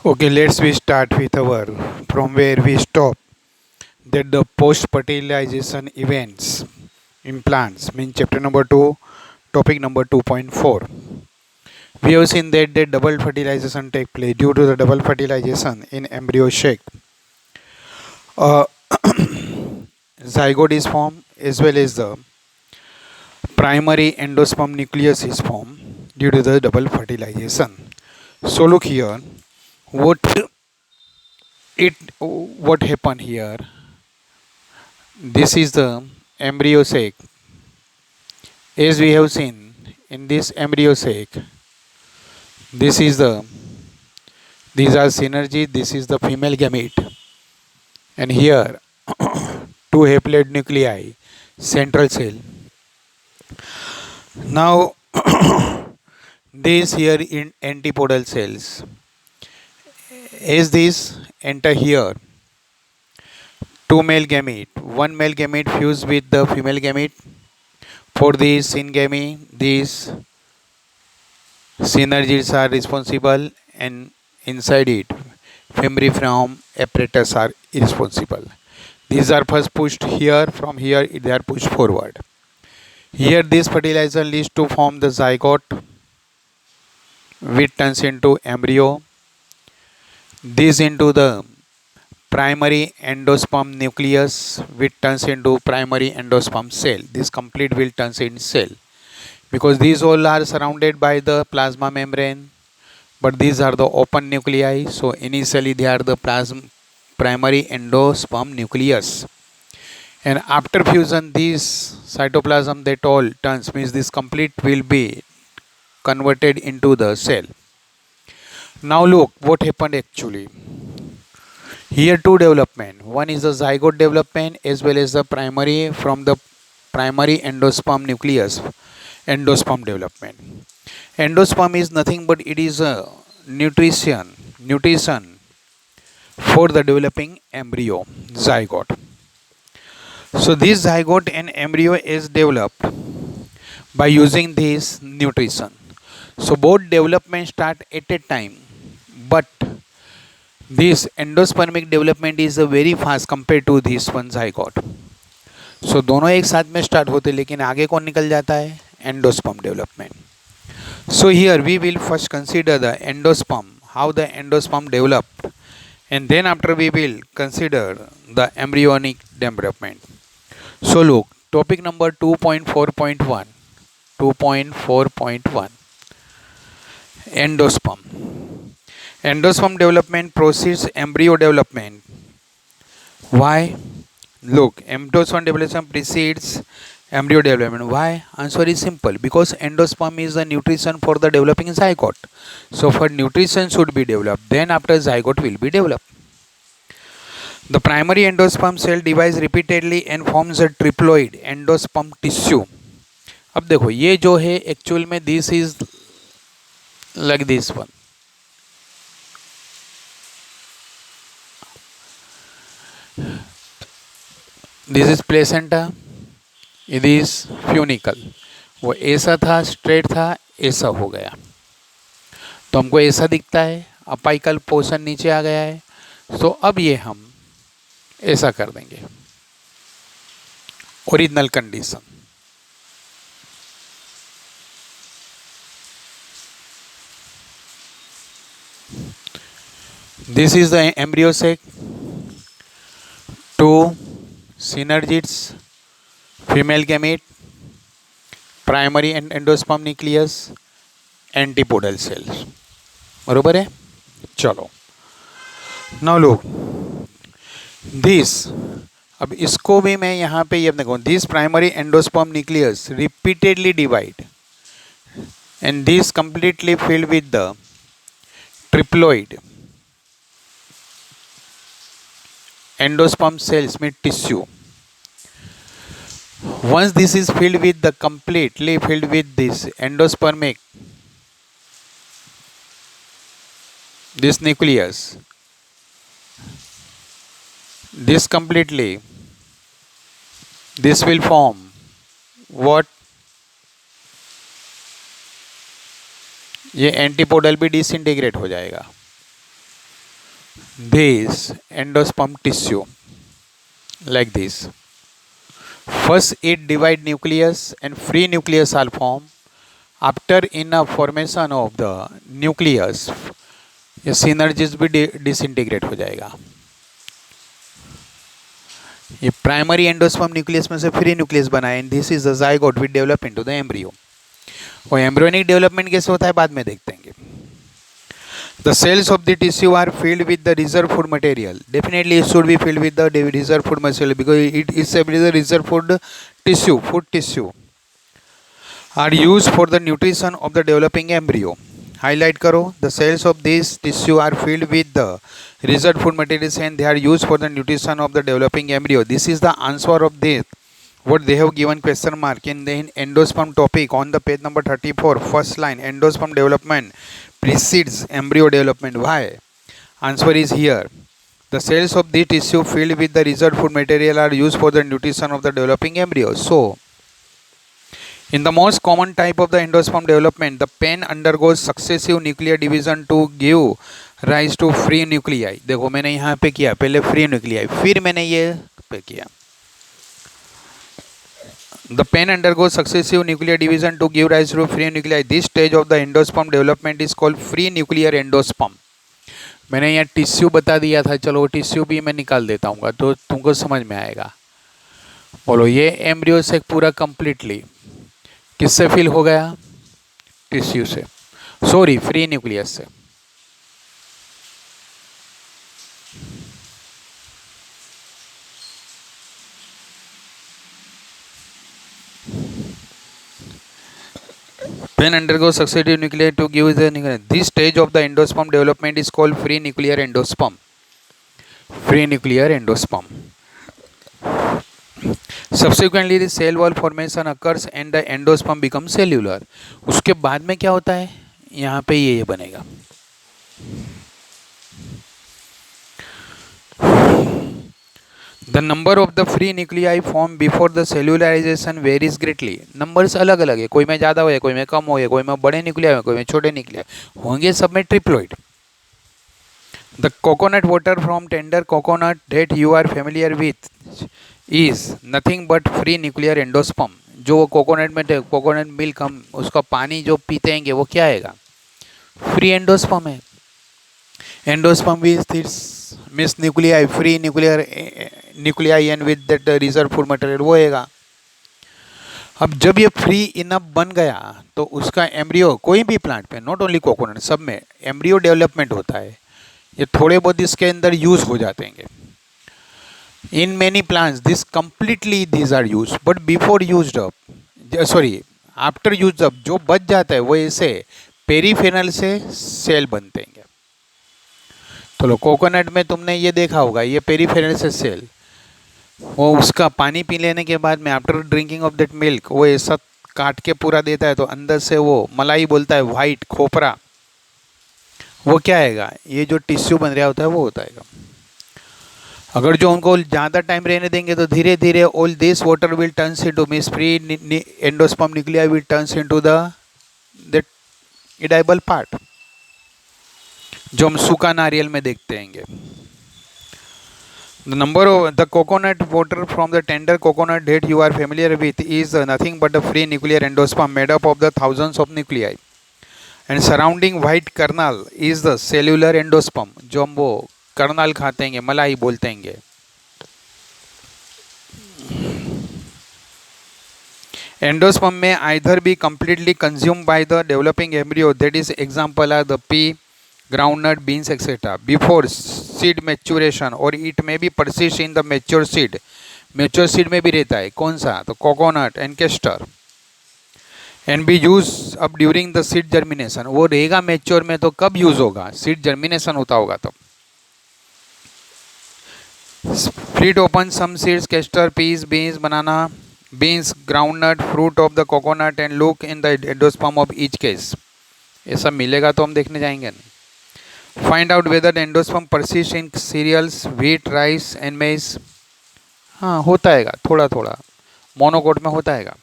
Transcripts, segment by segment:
Okay, let's we start with our from where we stop. That the post fertilization events in plants mean chapter number 2, topic number 2.4. We have seen that the double fertilization take place due to the double fertilization in embryo sac. Uh, zygote is formed as well as the primary endosperm nucleus is formed due to the double fertilization. So look here, what what happened here. This is the embryo sac. As we have seen in this embryo sac, this is the these are synergy. This is the female gamete, and here two haploid nuclei, central cell. Now these here in antipodal cells. As these enter here, two male gamete, one male gamete fused with the female gamete. For these syngamy, these synergies are responsible, and inside it fembriform apparatus are responsible. These are first pushed here, from here they are pushed forward. Here this fertilizer leads to form the zygote which turns into embryo. This into the primary endosperm nucleus which turns into primary endosperm cell. This complete will turns in cell because these all are surrounded by the plasma membrane, but these are the open nuclei. So initially they are the primary endosperm nucleus, and after fusion these cytoplasm that all turns means this complete will be converted into the cell. Now look what happened actually. Here two development. One is the zygote development as well as the primary from the primary endosperm nucleus endosperm development. Endosperm is nothing but it is a nutrition for the developing embryo zygote. So this zygote and embryo is developed by using this nutrition. So both development start at a time, but this endospermic development is a very fast compared to this one zygote. So दोनों एक साथ में start होते लेकिन आगे कौन निकल जाता है endosperm development. So here we will first consider the endosperm, how the endosperm developed, and then after we will consider the embryonic development. So look, topic number 2.4.1, 2.4.1, endosperm. Endosperm development precedes embryo development. Why? Look, endosperm development precedes embryo development. Why? Answer is simple. Because endosperm is the nutrition for the developing zygote. So for nutrition should be developed. Then after zygote will be developed. The primary endosperm cell divides repeatedly and forms a triploid endosperm tissue. अब देखो ये जो है actual में this is like this one. This is placenta, it is funicle. वो ऐसा था, straight था, ऐसा हो गया तो हमको ऐसा दिखता है. अपाइकल पोर्शन नीचे आ गया है. तो अब ये हम ऐसा कर देंगे. Original condition. This is the embryo sac. Two synergids, female gamete, primary and endosperm nucleus, antipodal cells. बरोबर है. चलो नाउ लुक दिस. अब इसको भी मैं यहाँ पे ये देखो, this primary endosperm nucleus repeatedly divide and this completely filled with the triploid endosperm cells mean tissue. Once this is filled with the completely filled with this endospermic this nucleus, this completely this will form what, ये antipodal भी disintegrate हो जाएगा. this endosperm tissue like this. First, it divide nucleus and free nucleus are formed. After enough formation of the nucleus, ये synergids भी disintegrate हो जाएगा. ये primary endosperm nucleus में से फ्री न्यूक्लियस बना है. This is the zygote which develop into the embryo. और एम्ब्रियोनिक डेवलपमेंट कैसे होता है बाद में देखते हैं. The cells of the tissue are filled with the reserve food material. Definitely it should be filled with the reserve food material because it is a reserve food tissue are used for the nutrition of the developing embryo. Highlight करो. The cells of this tissue are filled with the reserve food materials and they are used for the nutrition of the developing embryo. This is the answer of this. What they have given question mark in the endosperm topic on the page number 34. First line, endosperm development precedes embryo development. Why? Answer is here. The cells of the tissue filled with the reserved food material are used for the nutrition of the developing embryo. So, in the most common type of the endosperm development, the pen undergoes successive nuclear division to give rise to free nuclei. देखो मैंने यहाँ पे किया, पहले free nuclei, फिर मैंने ये पे किया. The pen undergoes successive nuclear division to give rise to free nuclei. This stage of the endosperm development is called free nuclear endosperm. मैंने यहाँ टिश्यू बता दिया था, चलो टिश्यू भी मैं निकाल देता हूँ तो तुमको समझ में आएगा. बोलो ये एम्ब्रियो से पूरा कंप्लीटली किससे फिल हो गया? टिश्यू से, सॉरी फ्री न्यूक्लियस से. Pen undergoes successive nuclei to give the nucleus. This stage of the endosperm development is called free nuclear endosperm. Free nuclear endosperm. Subsequently, the cell wall formation occurs and the endosperm becomes cellular. उसके बाद में क्या होता है? यहाँ पे ये बनेगा. The number of the free nuclei formed before the cellularization varies greatly. Numbers अलग अलग है, कोई में ज़्यादा हो, कोई में कम हो, कोई में बड़े न्यूक्लियाई, कोई में छोटे न्यूक्लियाई होंगे, सब में triploid. The coconut water from tender coconut that you are familiar with is nothing but free nuclear endosperm. जो कोकोनट में कोकोनट मिल्क हम उसका पानी जो पीते हैं वो क्या आएगा? फ्री एंडोस्पर्म है. Endosperm means nuclei, free nuclei and with that reserve food material वो आएगा. अब जब ये फ्री इनफ बन गया तो उसका एम्ब्रियो कोई भी प्लांट पे, नॉट ओनली कोकोनट, सब में एम्ब्रियो डेवलपमेंट होता है. ये थोड़े बहुत इसके अंदर यूज हो जाते हैं. In many plants this completely these are use, but before used up, sorry after use up जो बच जाता है वो ऐसे पेरीफेरल से सेल बनते हैं. तो कोकोनट में तुमने ये देखा होगा, ये पेरीफेरल से सेल, वो उसका पानी पी लेने के बाद में after drinking of that milk वो ऐसा काट के पूरा देता है तो अंदर से वो मलाई बोलता है, वाइट खोपरा, वो क्या आएगा? ये जो टिश्यू बन रहा होता है वो होता है. अगर जो उनको ज़्यादा टाइम रहने देंगे तो धीरे धीरे all this water will turns into means free endosperm nuclei will turns into that edible part जो हम सूखा नारियल में देखते हैं. The number of the coconut water from the tender coconut that you are familiar with is nothing but a free nuclear endosperm made up of the thousands of nuclei. And surrounding white kernel is the cellular endosperm जो हम वो colonel खाते हैं, मलाई बोलते हैं. Endosperm may either be completely consumed by the developing embryo, that is example are the pea, groundnut, beans, etc. before seed maturation, or it may be persist in the mature seed. Mature seed में भी रहता है कौन सा? तो coconut and castor. And be used up during the seed germination. वो रहेगा mature में तो कब यूज होगा? seed germination होता होगा तब. Split open some seeds, castor, peas, beans, banana, beans, groundnut, fruit of the coconut and look in the endosperm of each case. ये सब मिलेगा तो हम देखने जाएंगे. Find out whether the endosperm persists in cereals, wheat, rice and maize. हाँ होता हैगा थोड़ा थोड़ा, मोनोकोट में होता हैगा.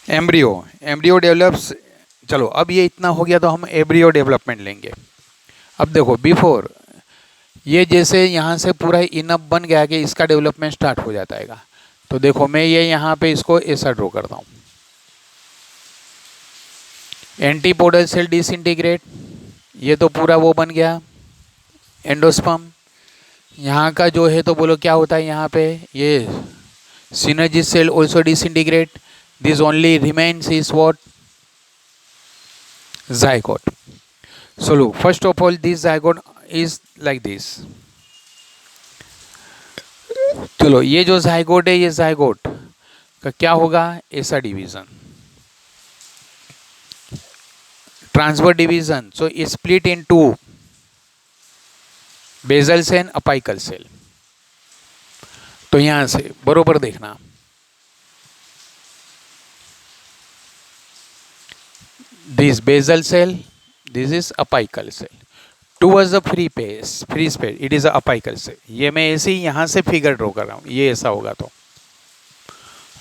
Embryo develops. चलो अब ये इतना हो गया तो हम एम्ब्रियो डेवलपमेंट लेंगे. अब देखो बिफोर ये जैसे यहाँ से पूरा इनफ बन गया कि इसका डेवलपमेंट स्टार्ट हो जाता है। तो देखो मैं ये यहाँ पे इसको ऐसा ड्रॉ करता हूँ। एंटीपोडल सेल डिसइंटीग्रेट, ये तो पूरा वो बन गया एंडोस्पर्म। यहाँ का जो है तो बोलो क्या होता है यहाँ पे, ये synergist cell also disintegrate. This only remains is what? Zygote. So look, first of all, this zygote is like this. चलो ये जो zygote है, ये zygote का क्या होगा, ऐसा division, transfer division. So split in two, basal cell, apical cell. तो यहां से बरोबर देखना, this basal cell, this is apical cell. Towards the free space it is apical cell. ये मैं ऐसे ही यहां से फिगर ड्रॉ कर रहा हूं, ये ऐसा होगा तो,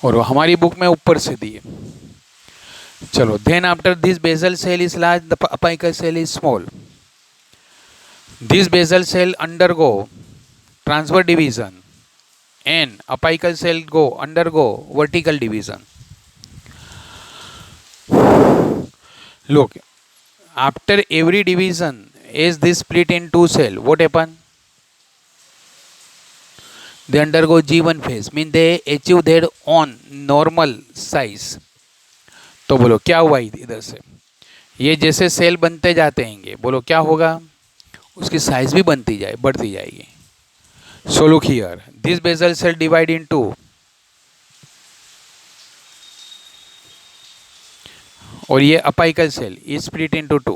और हमारी बुक में ऊपर से दी है. चलो, then after this basal cell is large, the apical cell is small. This basal cell undergo transfer division and apical cell undergo vertical division. Look, after every division as this split in two cell, what happen? They undergo G1 phase, mean they achieve their own normal size. तो बोलो क्या हुआ इधर से, ये जैसे cell बनते जाते हैं, बोलो क्या होगा, उसकी साइज भी बढ़ती जाएगी. So look here, this basal cell divide into, और ये apical cell is split into two.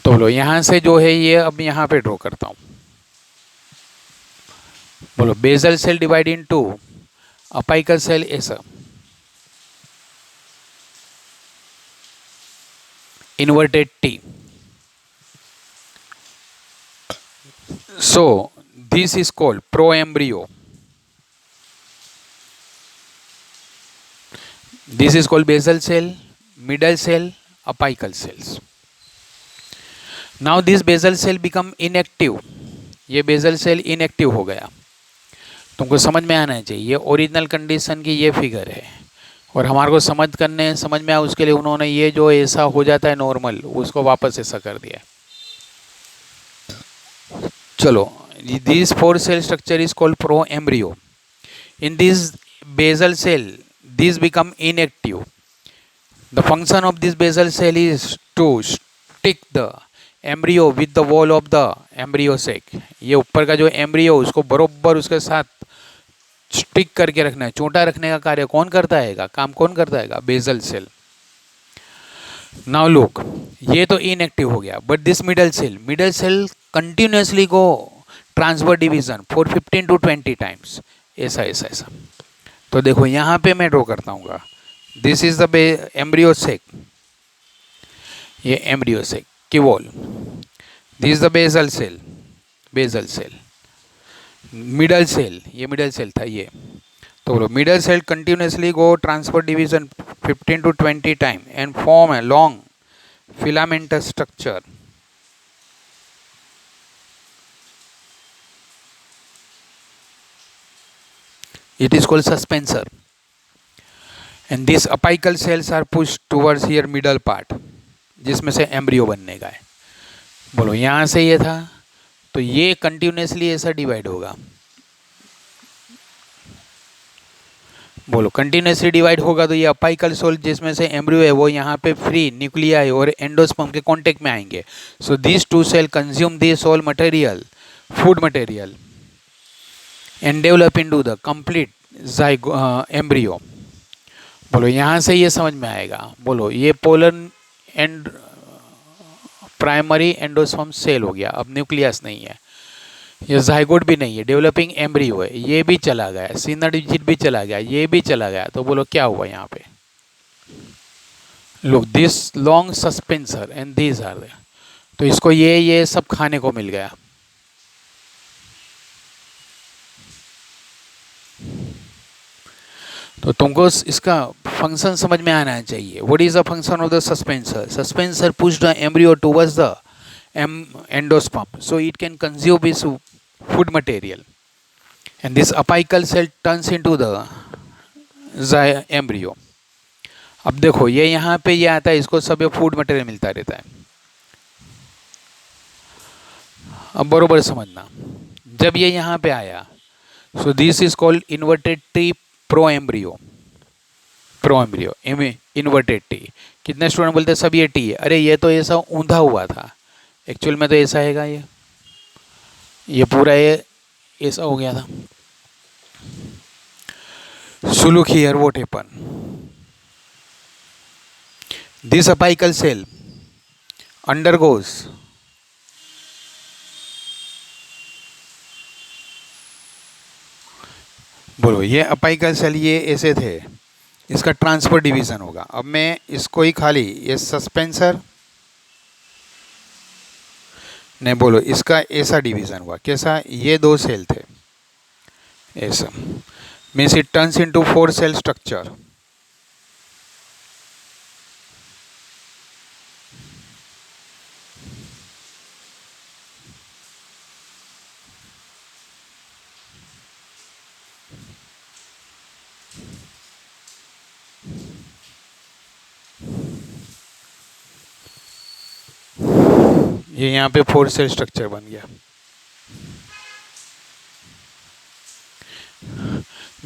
तो बोलो यहां से जो है ये अब यहां पे ड्रॉ करता हूं. बोलो basal cell divide into apical cell ऐसा, inverted T. So this is called proembryo. This is called basal cell, middle cell, apical cells. Now this basal cell become inactive. ये basal cell inactive हो गया. तुमको समझ में आना चाहिए, ये ओरिजिनल कंडीशन की ये फिगर है, और हमारे को समझ में आया उसके लिए उन्होंने ये जो ऐसा हो जाता है नॉर्मल, उसको वापस ऐसा कर दिया. चलो, this four cell structure is called proembryo. In this basal cell, these become inactive. The function of this basal cell is to stick the embryo with the wall of the embryo sac. ये ऊपर का जो embryo उसको बरोबर उसके साथ stick करके रखना है, चोटा रखने का कार्य कौन करता है, काम कौन करता है, बेसल सेल. नाउ लुक, ये तो इनएक्टिव हो गया, but this middle cell continuously go transfer division for 15 to 20 times, ऐसा. तो देखो यहाँ पे मैं ड्रॉ करता हूँ, this is the embryo sac, ये एम्ब्रियो सेक की wall. This is the basal cell, middle cell, ये मिडल सेल था ये. तो बोलो middle cell continuously go transfer division 15 to 20 time and form a long filamentous structure. It is called suspensor. And these apical cells are pushed towards here middle part, जिसमें से embryo बनने का है. बोलो यहाँ से ये था, तो ये कंटिन्यूसली ऐसा डिवाइड होगा. बोलो कंटिन्यूसली डिवाइड होगा तो ये अपाइकल सोल जिसमें से एम्ब्रियो है वो यहाँ पे फ्री न्यूक्लियाई और एंडोस्पर्म के कांटेक्ट में आएंगे. So this two cell consume this all material, food material, and develop into the complete embryo. बोलो यहाँ से ये समझ में आएगा. बोलो ये polar and primary endosperm cell हो गया, अब न्यूक्लियस नहीं है, ये जाइगोट भी नहीं है, डेवलपिंग एम्ब्रियो है. ये भी चला गया, सिनर्जिड भी चला गया, ये भी चला गया. तो बोलो क्या हुआ यहाँ पे, look this long suspensor and these are there. तो इसको ये सब खाने को मिल गया. तो तुमको इसका फंक्शन समझ में आना चाहिए. What is the function of the suspensor? Suspensor push the embryo towards the endosperm, so it can consume its food material, and this apical cell turns into the embryo. अब देखो ये यहाँ पे ये आता है, इसको सब ये फूड मटेरियल मिलता रहता है। अब बरोबर समझना, जब ये यहाँ पे आया, so this is called inverted T pro embryo. Pro embryo inverted T. कितने स्टूडेंट बोलते हैं सब ये टी है, अरे ये तो ऐसा ऊंधा हुआ था, एक्चुअल में तो ऐसा हैगा, ये पूरा ये ऐसा हो गया था। So look here what happened. This apical cell undergoes बोलो ये अपाइकल सेल ये ऐसे थे, इसका ट्रांसफर डिवीजन होगा। अब मैं इसको ही खाली ये सस्पेंसर नहीं, बोलो इसका ऐसा डिवीजन हुआ, कैसा, ये दो सेल थे ऐसा, means it turns into 4 cell structure. ये यहाँ पे 4 सेल स्ट्रक्चर बन गया।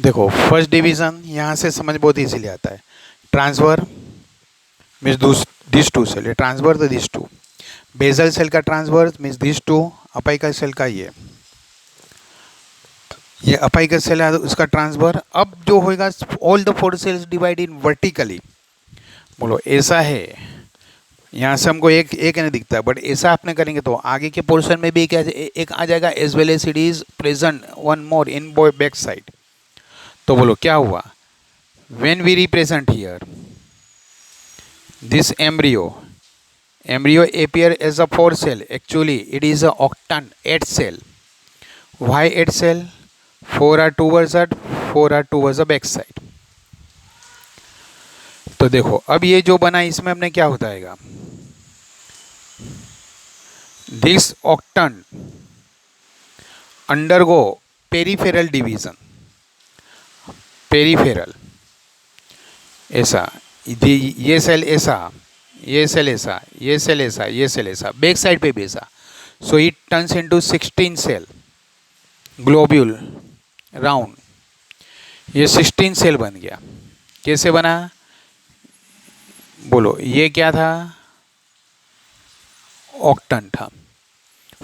देखो फर्स्ट डिवीजन यहाँ से समझ बहुत इजीली आता है, transfer means this two cell, ये ट्रांसफर तो दिस टू, बेसल सेल का transfer means this two, apical cell का ये अपाइकल सेल है उसका ट्रांसफर। अब जो होगा all the 4 cells divide in vertically, बोलो ऐसा है, यहाँ से हमको एक नहीं दिखता है, बट ऐसा आपने करेंगे तो आगे के पोर्शन में भी क्या एक आ जाएगा, as well as it is present one more in back side. तो बोलो क्या हुआ, when we represent here this embryo appear as a 4 cell, actually it is a octant 8 cell. Why 8 cell? 4 are towards that, 4 are towards the back side. तो देखो अब ये जो बना इसमें हमने क्या होता है, this octant undergo peripheral division, peripheral ऐसा, ये सेल ऐसा, ये सेल ऐसा, ये सेल ऐसा, ये सेल ऐसा, बैक साइड पे भी ऐसा, so it turns into 16 cell globule round, ये 16 सेल बन गया। कैसे बना, बोलो ये क्या था, ऑक्टन था,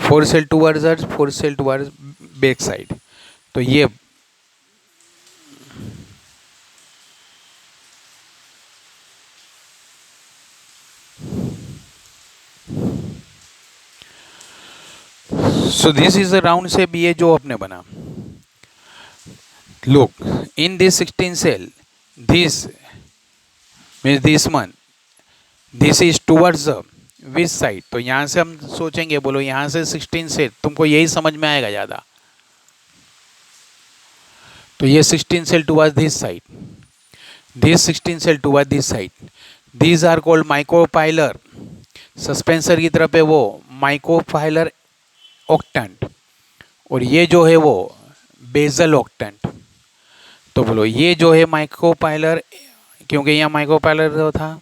4 cell towards earth, 4 cell towards back side, तो ये so this is a round shape, ये जो अपने बना, look in this 16 cell, this means this one, this is towards the which side, तो यहाँ से हम सोचेंगे, बोलो यहाँ से 16 से तुमको यही समझ में आएगा ज़्यादा, तो ये 16 cell towards this side, this 16 cell towards this side, these are called micropylar, suspensor की तरफ है वो माइक्रोपाइलर ऑक्टेंट, और ये जो है वो बेजल ऑक्टेंट। तो बोलो ये जो है माइक्रोपाइलर, क्योंकि यहाँ माइक्रोपाइलर जो था,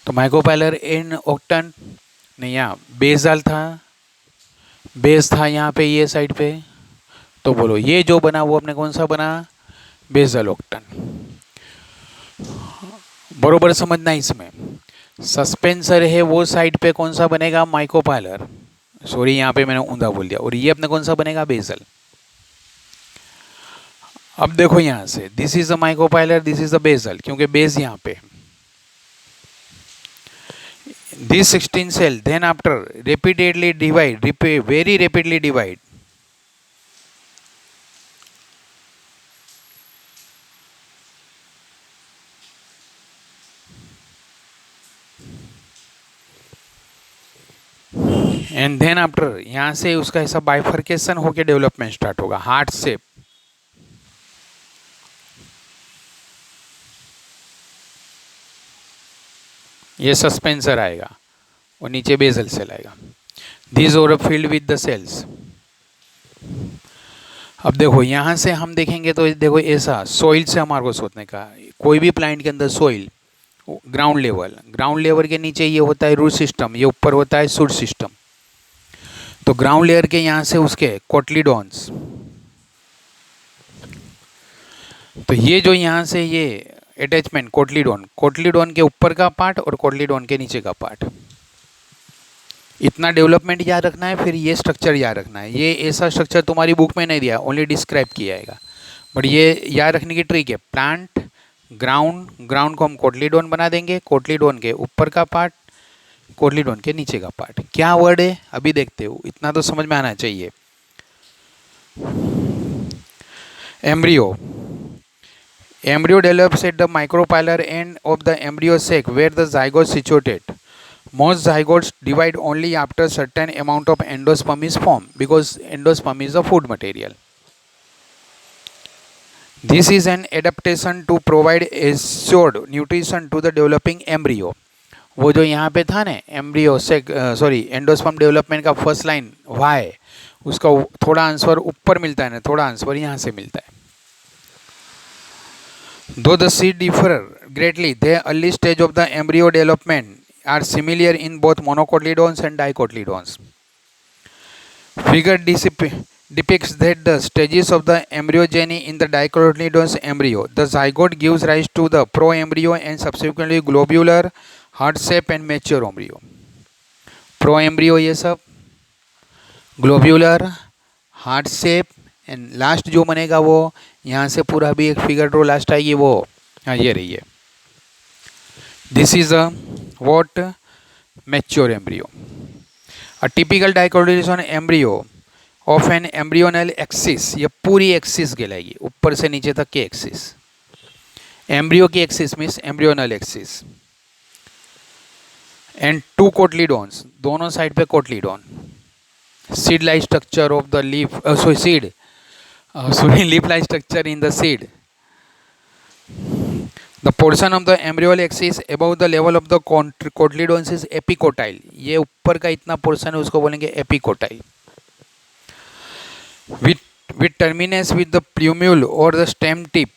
तो माइक्रोपाइलर इन ऑक्टेंट नहीं, यहाँ बेजल था, बेस था यहाँ पे ये साइड पे, तो बोलो ये जो बना वो अपने कौन सा बना, बेजल ऑक्टेंट। बरोबर समझना इसमें, सस्पेंसर है वो साइड पे कौन सा बनेगा, माइक्रोपाइलर, सॉरी यहाँ पे मैंने ऊंधा बोल दिया, और ये अपने कौन सा बनेगा, बेसल। अब देखो यहाँ से this is the micropylar, this is the basal, क्योंकि बेस यहाँ पे, this 16 cell then after repeatedly divide, very rapidly divide, and then after यहाँ से उसका ऐसा बाइफर्केशन होके डेवलपमेंट स्टार्ट होगा, हार्ट शेप, ये सस्पेंसर आएगा, और नीचे बेसल सेल आएगा। These are filled with the cells. अब देखो यहाँ से हम देखेंगे तो देखो ऐसा सॉइल से हमारे को सोचने का, कोई भी प्लांट के अंदर सॉइल ग्राउंड लेवल के नीचे ये होता है रूट सिस्टम, ये ऊपर होता है शूट सिस्टम। तो ग्राउंड लेयर के यहाँ से उसके कोटलीडॉन्स, तो ये जो यहाँ से ये अटैचमेंट कोटलीडॉन के ऊपर का पार्ट और कोटलीडॉन के नीचे का पार्ट, इतना डेवलपमेंट याद रखना है। फिर ये स्ट्रक्चर याद रखना है। ये ऐसा स्ट्रक्चर तुम्हारी बुक में नहीं दिया, ओनली डिस्क्राइब किया जाएगा, बट ये याद रखने की ट्रिक है। प्लांट ग्राउंड को हम कोटलीडॉन बना देंगे, कोटलीडॉन के ऊपर का पार्ट, कोटलीडॉन के नीचे का पार्ट। क्या वर्ड है अभी देखते हो, इतना तो समझ में आना चाहिए। Embryo develops at the micropylar end of the embryo sac where the zygote situated. Most zygotes divide only after certain amount of endosperm is formed because endosperm is a food material. This is an adaptation to provide assured nutrition to the developing embryo. वो जो यहाँ पे था ना embryo से endosperm development का first line Y, उसका थोड़ा आंसर ऊपर मिलता है ना, थोड़ा आंसर यहाँ से मिलता है। Though the seed differ greatly, the early stage of the embryo development are similar in both monocotyledons and dicotyledons. Figure depicts that the stages of the embryogeny in the dicotyledons embryo. The zygote gives rise to the pro-embryo and subsequently globular, heart shape and mature embryo. Pro-embryo ये सब, globular, heart shape and last जो बनेगा वो यहाँ से पूरा भी एक फिगर ड्रॉ लास्ट आएगी वो, हाँ ये रही है। This is a what mature embryo. A typical dicotyledon embryo of an embryonal axis, ये पूरी एक्सिस कहलाएगी, ऊपर से नीचे तक की एक्सिस। एम्ब्रियो की axis means embryonal axis. And two cotyledons, दोनों साइड पे cotyledon. Seed like structure of the leaf, leaf-like structure in the seed. The portion of the embryonal axis above the level of the cotyledons is epicotyle. ये ऊपर का इतना portion है उसको बोलेंगे epicotyle. With terminus with the plumule or the stem tip,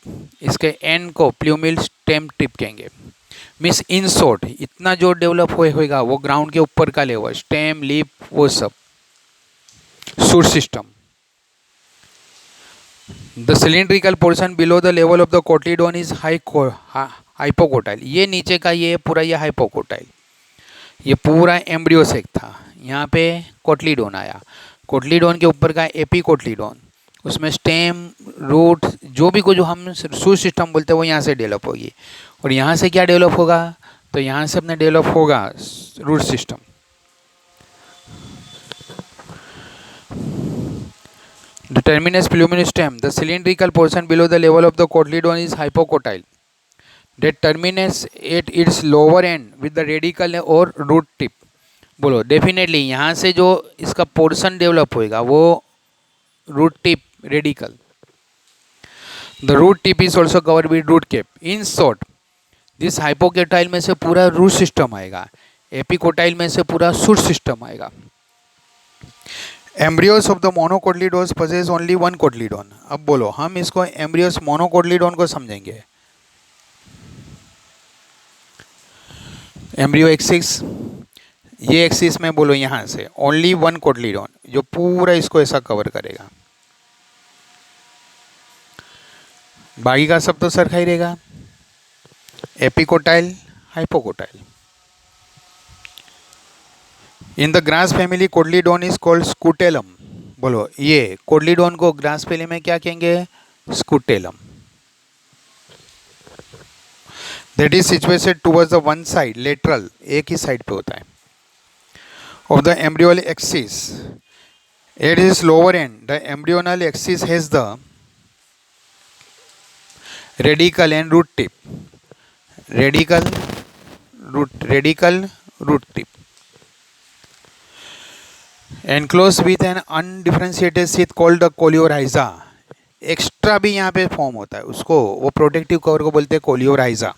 इसके end को plumule stem tip कहेंगे। Means in short, इतना जो डेवलप होएगा वो ग्राउंड के ऊपर का लेवल, स्टेम लीफ वो सब, shoot system. The cylindrical portion below the level of the cotyledon is hypocotyle. ये नीचे का ये पूरा ये hypocotyle, ये पूरा एम्ब्रियो सेक था। यहाँ पे कोटलीडोन आया, कोटलीडोन के ऊपर का एपीकोटलीडोन, उसमें स्टेम रूट जो भी कुछ जो हम शूट सिस्टम बोलते हैं वो यहाँ से डेवलप होगी। और यहाँ से क्या डेवलप होगा, तो यहाँ से अपने डेवलप होगा root system. The terminus pluminous stem, the cylindrical portion below the level of the cotyledon is hypocotyle. That terminates at its lower end with the radical or root tip. बोलो definitely यहाँ से जो इसका portion develop होएगा वो root tip radicle. The root tip is also covered with root cap. In short this hypocotyl में से पूरा रूट सिस्टम आएगा, एपिकोटाइल में से पूरा शूट सिस्टम आएगा। Embryos of the monocotyledons possess only one cotyledon. अब बोलो हम इसको एम्ब्रियोस मोनोकोटलीडोन को समझेंगे। एम्ब्रियो एक्सिस, ये एक्सिस में बोलो यहाँ से ओनली वन कोटलीडोन जो पूरा इसको ऐसा कवर करेगा, बाकी का सब तो सरखा ही रहेगा। Epicotyl hypocotyl. In the grass family cotyledon is called scutellum. बोलो ये कोटलीडोन को ग्रास फैमिली में क्या कहेंगे, scutellum. That is situated towards the one side, lateral एक ही साइड पे होता है, of the embryonal axis. At its lower end the embryonal axis has the radicle and root tip, radicle root tip enclosed with an undifferentiated sheath called the coleorhiza। Extra भी यहाँ पे form होता है उसको, वो प्रोटेक्टिव कवर को बोलते हैं coleorhiza.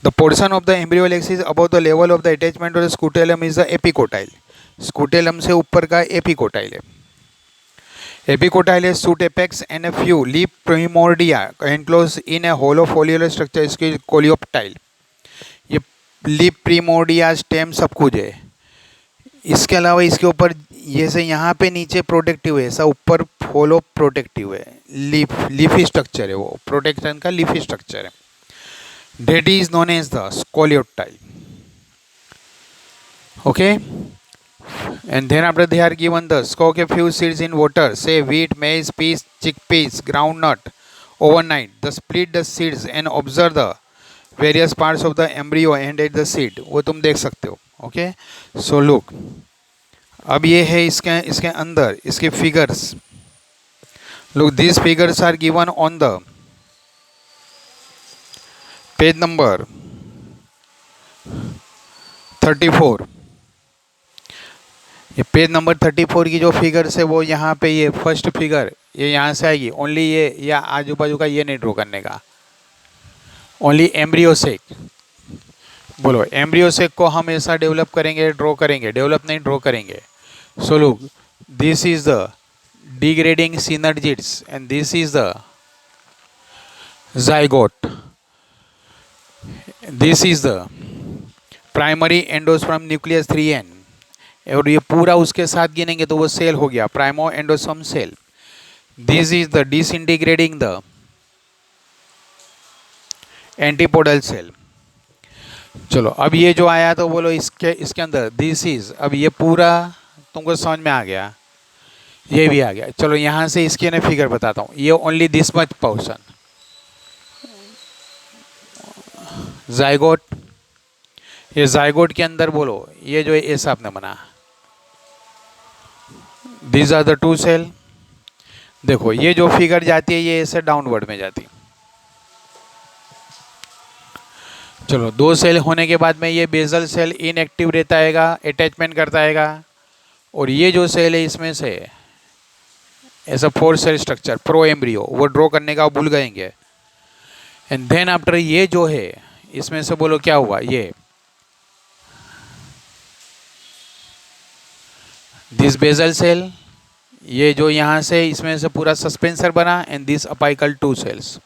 The portion of the embryolal axis above the level of the attachment of the scutellum is the epicotyle. Scutellum से ऊपर का epicotyle है. Epicotyle has shoot apex and a few leaf primordia enclosed in a hollow folicular structure. इसके coleoptile. ये leaf primordia stem सब कुछ है. इसके अलावा इसके ऊपर ये से यहाँ पे नीचे प्रोटेक्टिव है, ऐसा ऊपर फॉलो प्रोटेक्टिव है, लीफी स्ट्रक्चर है, वो प्रोटेक्शन का लीफी स्ट्रक्चर है. That is known as the coleoptile. Okay, and then after they are given the soak a few seeds in water, say wheat, maize, peas, chickpeas, groundnut overnight. The split the seeds and observe the various parts of the embryo and at the seed. वो तुम देख सकते हो. Okay, so look, अब ये है इसके अंदर इसके figures. Look, these figures are given on the page number 34. ये पेज नंबर 34 की जो फिगर्स है वो यहाँ पे, ये फर्स्ट फिगर ये यहाँ से आएगी. ओनली ये या आजू बाजू का ये नहीं ड्रॉ करने का, ओनली एम्ब्रियो सेक. बोलो, एम्ब्रियो सेक को हम ऐसा डेवलप करेंगे, ड्रॉ करेंगे, डेवलप नहीं ड्रॉ करेंगे. So look, this is the degrading synergids and this is the zygote. This is the primary endosperm nucleus 3n. और ये पूरा उसके साथ गिनेंगे तो वो सेल हो गया, primary endosperm cell. This is the disintegrating the antipodal cell. चलो, अब ये जो आया तो बोलो इसके अंदर दिस इज, अब ये पूरा तुमको समझ में आ गया, ये भी आ गया. चलो, यहाँ से इसकी ना फिगर बताता हूँ. ये only this much portion zygote. ये जाइगोट के अंदर बोलो ये जो ऐसा आपने बना, these are the two cell. देखो, ये जो फिगर जाती है ये ऐसे डाउनवर्ड में जाती. चलो, 2 सेल होने के बाद में ये बेजल सेल इनएक्टिव रहता हैगा, अटैचमेंट करता हैगा. और ये जो सेल है इसमें से ऐसा 4 सेल स्ट्रक्चर प्रो एम्ब्रियो, वो ड्रॉ करने का भूल गएंगे. एंड देन आफ्टर ये जो है इसमें से बोलो क्या हुआ, ये दिस बेजल सेल, ये जो यहाँ से इसमें से पूरा सस्पेंसर बना एंड दिस अपाइकल 2 सेल्स.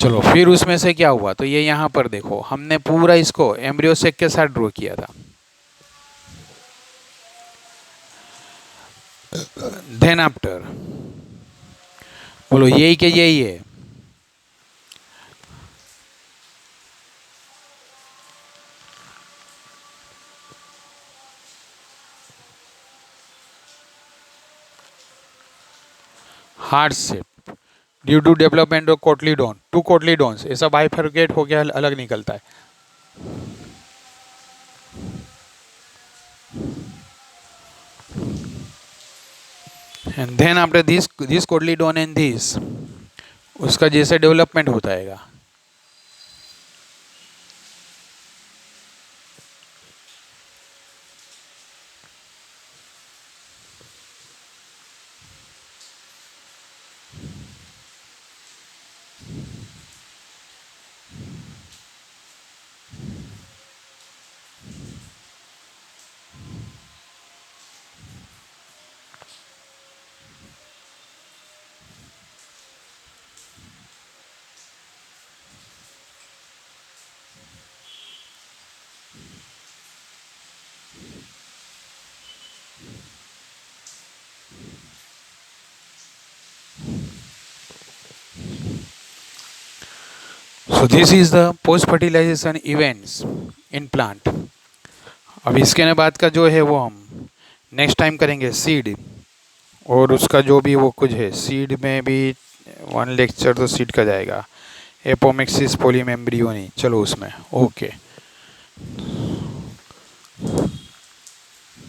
चलो, फिर उसमें से क्या हुआ, तो ये यहाँ पर देखो हमने पूरा इसको एम्ब्रियो सेक के साथ ड्रॉ किया था. देन आफ्टर बोलो यही के यही है. Heart shape due to development of cotyledon, 2 cotyledons, ऐसा बाइफरकेट हो गया, अलग निकलता है. And then after this cotyledon and this, उसका जैसे डेवलपमेंट होता है. So this is the post fertilization events in plant. अब इसके बाद का जो है वो हम नेक्स्ट टाइम करेंगे सीड, और उसका जो भी वो कुछ है सीड में भी 1 लेक्चर तो सीड का जाएगा, एपोमेक्सिस पॉलीमेम्ब्रियोनी. चलो उसमें ओके.